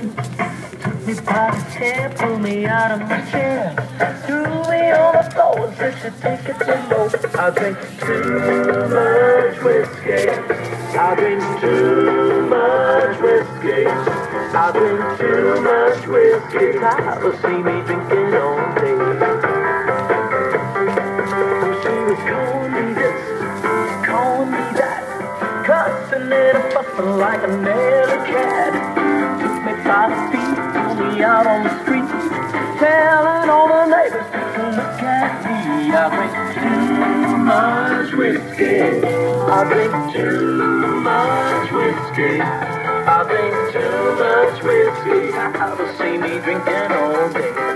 Took me by the hair, pulled me out of my chair, threw me on the floor and said, "You take it too low." I drink too much whiskey. I drink too much whiskey. I drink too much whiskey. Tyler see me drinking all day. She was calling me this, calling me that, cussing and fussing like an alley cat. Took me by the feet, pulled me out on the street, telling all the neighbors to look at me. I drink too much whiskey. I drink too much whiskey. I drink too much whiskey. I'll see me drinking all day.